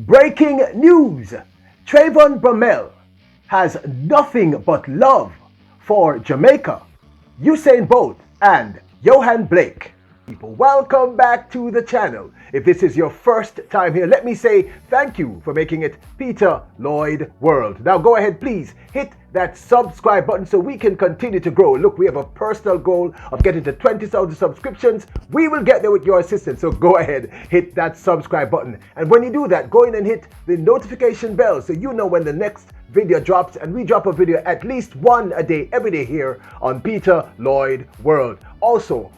Breaking news! Trayvon Bromell has nothing but love for Jamaica, Usain Bolt, and Yohan Blake. People, welcome back to the channel. If this is your first time here, let me say thank you for making it Peter Lloyd World. Now go ahead, please hit that subscribe button so we can continue to grow. Look, we have a personal goal of getting to 20,000 subscriptions. We will get there with your assistance, so go ahead, hit that subscribe button. And when you do that, go in and hit the notification bell so you know when the next video drops, and we drop a video at least one a day, every day here on Peter Lloyd World. Also,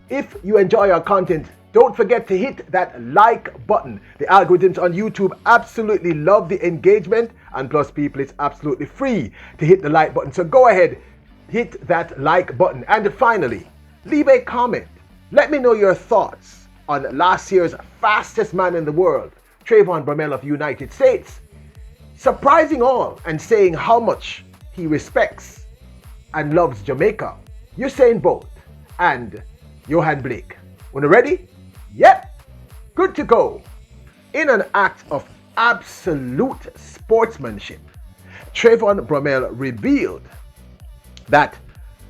if you enjoy our content, don't forget to hit that like button. The algorithms on YouTube absolutely love the engagement, and plus people, it's absolutely free to hit the like button. So go ahead, hit that like button. And finally, leave a comment. Let me know your thoughts on last year's fastest man in the world, Trayvon Bromell of the United States, surprising all and saying how much he respects and loves Jamaica, Usain Bolt, and Yohan Blake. When you're ready? Yep, good to go. In an act of absolute sportsmanship, Trayvon Bromell revealed that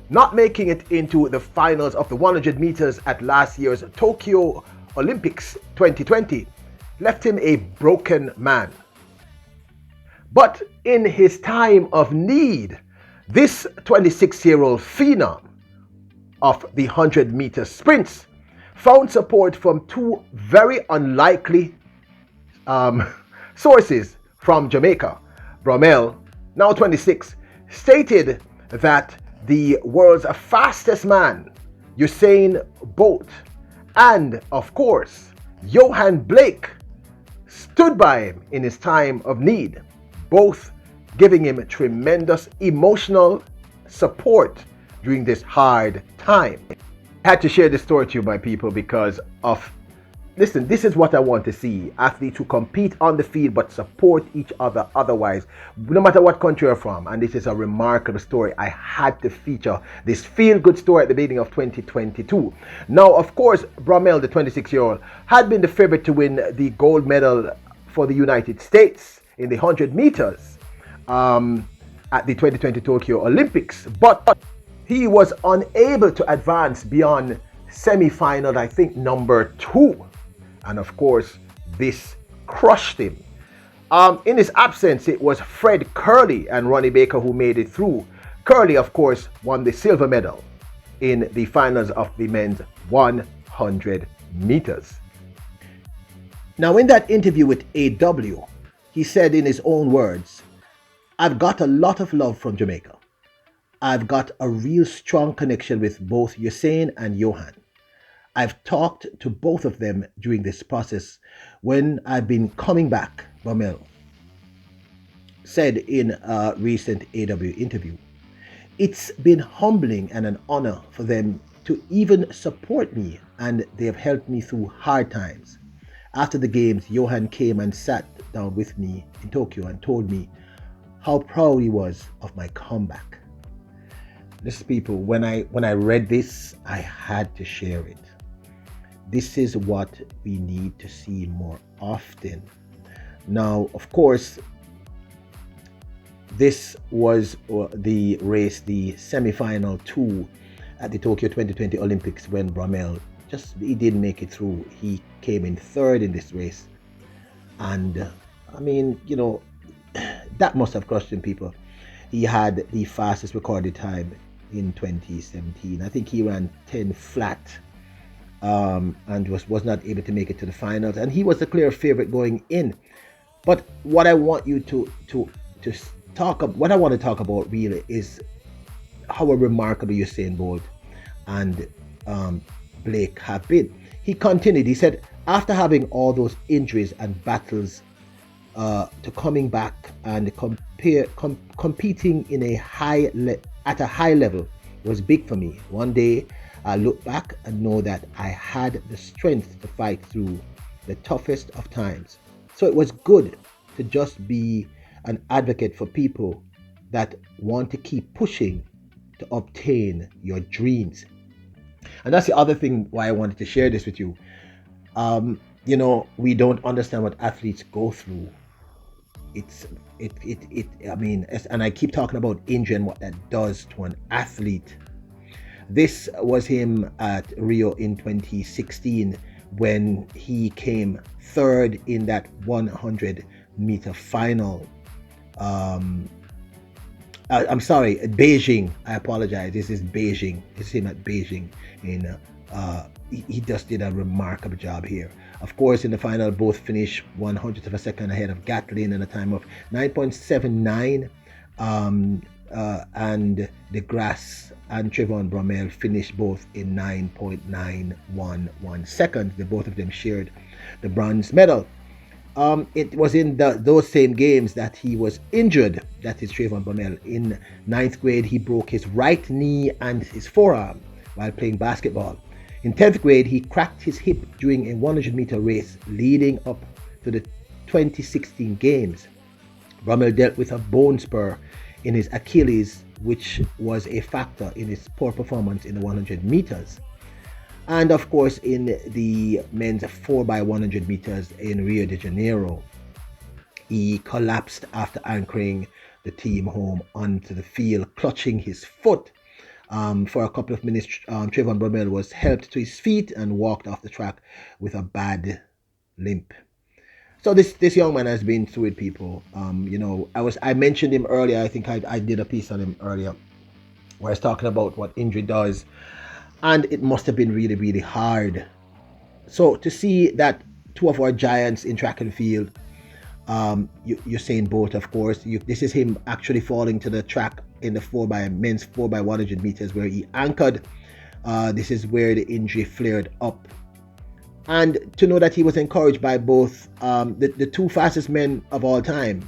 not making it into the finals of the 100 meters at last year's Tokyo Olympics 2020 left him a broken man. But in his time of need, this 26-year-old phenom of the 100-meter sprints found support from two very unlikely sources from Jamaica. Bromell, now 26, stated that the world's fastest man, Usain Bolt, and of course, Yohan Blake, stood by him in his time of need, both giving him tremendous emotional support during this hard time. I had to share this story to you, my people, because of, listen, this is what I want to see. Athletes who compete on the field but support each other otherwise, no matter what country you're from. And this is a remarkable story. I had to feature this feel-good story at the beginning of 2022. Now, of course, Bromell, the 26-year-old, had been the favorite to win the gold medal for the United States in the 100 meters at the 2020 Tokyo Olympics. But he was unable to advance beyond semi-final, I think, number 2. And of course, this crushed him. In his absence, it was Fred Curley and Ronnie Baker who made it through. Curley, of course, won the silver medal in the finals of the men's 100 meters. Now, in that interview with AW, he said in his own words, "I've got a lot of love from Jamaica. I've got a real strong connection with both Usain and Yohan. I've talked to both of them during this process when I've been coming back," Bromell said in a recent AW interview. "It's been humbling and an honor for them to even support me, and they've helped me through hard times. After the games, Yohan came and sat down with me in Tokyo and told me how proud he was of my comeback." Listen, people, when I read this, I had to share it. This is what we need to see more often. Now, of course, this was the race, the semi-final 2 at the Tokyo 2020 Olympics, when Bromell he didn't make it through. He came in 3rd in this race. And I mean, you know, that must have crushed him, people. He had the fastest recorded time in 2017. I think he ran 10 flat and was not able to make it to the finals. And he was the clear favorite going in. But what I want you to talk about, what I want to talk about really, is how remarkable Usain Bolt and Blake have been. He continued, he said, after having all those injuries and battles, to coming back and competing in at a high level was big for me. One day I look back and know that I had the strength to fight through the toughest of times. So it was good to just be an advocate for people that want to keep pushing to obtain your dreams. And that's the other thing why I wanted to share this with you. we don't understand what athletes go through. It's I mean, and I keep talking about injury and what that does to an athlete. This was him at Rio in 2016 when he came third in that 100-meter final. Um, I'm sorry, Beijing. I apologize. This is Beijing. This is him at Beijing. He just did a remarkable job here. Of course, in the final, both finished 100th of a second ahead of Gatlin in a time of 9.79. And DeGrasse and Trayvon Bromell finished both in 9.911 seconds. Both of them shared the bronze medal. It was in those same games that he was injured. That is Trayvon Bromell. In ninth grade, he broke his right knee and his forearm while playing basketball. In 10th grade, he cracked his hip during a 100-meter race leading up to the 2016 games. Bromell dealt with a bone spur in his Achilles, which was a factor in his poor performance in the 100 meters. And of course, in the men's 4x100 meters in Rio de Janeiro, he collapsed after anchoring the team home onto the field, clutching his foot. For a couple of minutes, Trayvon Bromell was helped to his feet and walked off the track with a bad limp. So this young man has been through it, people. I mentioned him earlier. I think I did a piece on him earlier, where I was talking about what injury does. And it must have been really, really hard. So to see that two of our giants in track and field, Usain Bolt, of course, this is him actually falling to the track in the men's 4x100 meters where he anchored. This is where the injury flared up. And to know that he was encouraged by both the two fastest men of all time,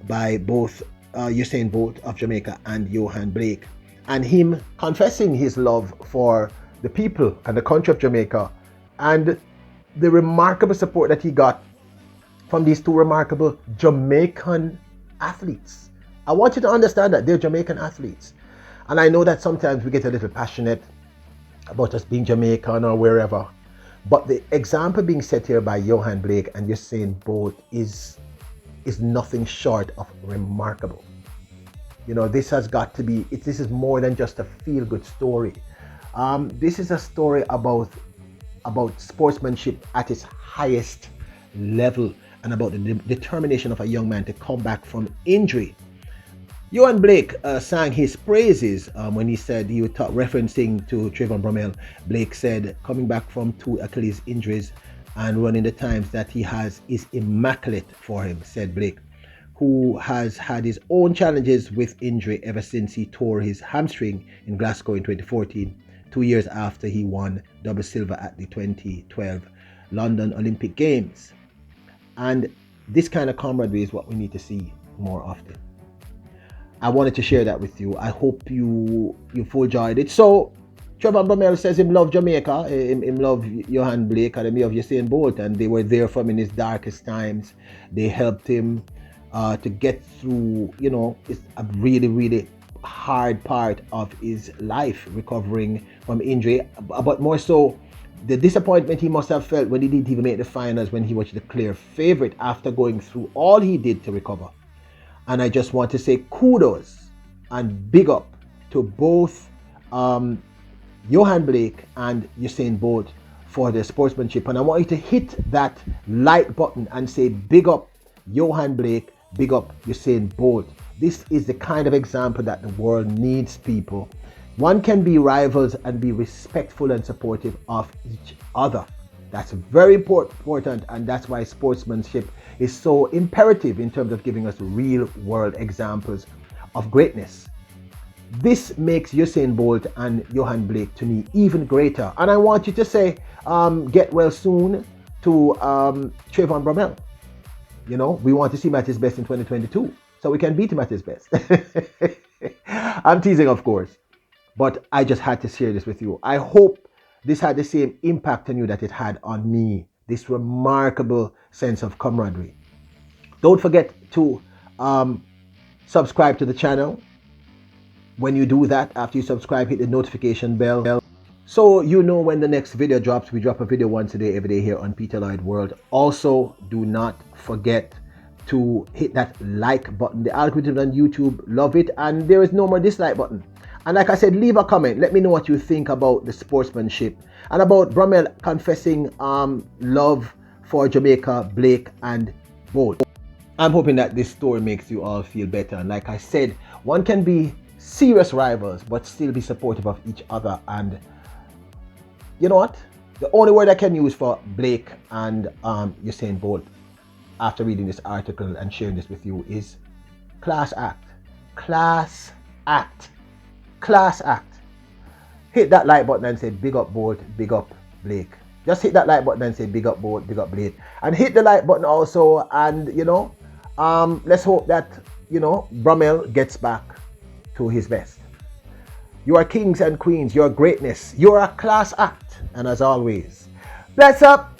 by both Usain Bolt of Jamaica and Yohan Blake. And him confessing his love for the people and the country of Jamaica, and the remarkable support that he got from these two remarkable Jamaican athletes. I want you to understand that they're Jamaican athletes. And I know that sometimes we get a little passionate about us being Jamaican or wherever. But the example being set here by Yohan Blake and Usain Bolt is nothing short of remarkable. This has got to be, this is more than just a feel-good story. This is a story about sportsmanship at its highest level and about the determination of a young man to come back from injury. Yohan Blake sang his praises when he said, he was referencing to Trayvon Bromell. Blake said, coming back from 2 Achilles injuries and running the times that he has is immaculate for him, said Blake, who has had his own challenges with injury ever since he tore his hamstring in Glasgow in 2014, 2 years after he won double silver at the 2012 London Olympic Games. And this kind of camaraderie is what we need to see more often. I wanted to share that with you. I hope you enjoyed it. So Trayvon Bromell says him love Jamaica, him love Yohan Blake, and him love Usain Bolt, and they were there for him in his darkest times. They helped him to get through, it's a really, really hard part of his life, recovering from injury, but more so the disappointment he must have felt when he didn't even make the finals, when he was the clear favorite after going through all he did to recover. And I just want to say kudos and big up to both Yohan Blake and Usain Bolt for their sportsmanship. And I want you to hit that like button and say big up Yohan Blake, big up Usain Bolt. This is the kind of example that the world needs, people. One can be rivals and be respectful and supportive of each other. That's very important, and that's why sportsmanship is so imperative in terms of giving us real world examples of greatness. This makes Usain Bolt and Yohan Blake to me even greater. And I want you to say, get well soon to Trayvon Bromell. We want to see him at his best in 2022, so we can beat him at his best. I'm teasing, of course, but I just had to share this with you. I hope this had the same impact on you that it had on me, this remarkable sense of camaraderie. Don't forget to subscribe to the channel. When you do that, after you subscribe, hit the notification bell So you know when the next video drops. We drop a video once a day, every day here on Peter Lloyd World. Also, do not forget to hit that like button. The algorithm on YouTube love it, and there is no more dislike button. And like I said, leave a comment. Let me know what you think about the sportsmanship and about Bromell confessing love for Jamaica, Blake, and Bolt. I'm hoping that this story makes you all feel better. And like I said, one can be serious rivals but still be supportive of each other. And you know what? The only word I can use for Blake and Usain Bolt after reading this article and sharing this with you is class act. Class act. Class act. Hit that like button and say big up Bolt, big up Blake. Just hit that like button and say big up Bolt, big up Blake. And hit the like button also, and let's hope that Bromell gets back to his best. You are kings and queens, your greatness, you are a class act, and as always, bless up.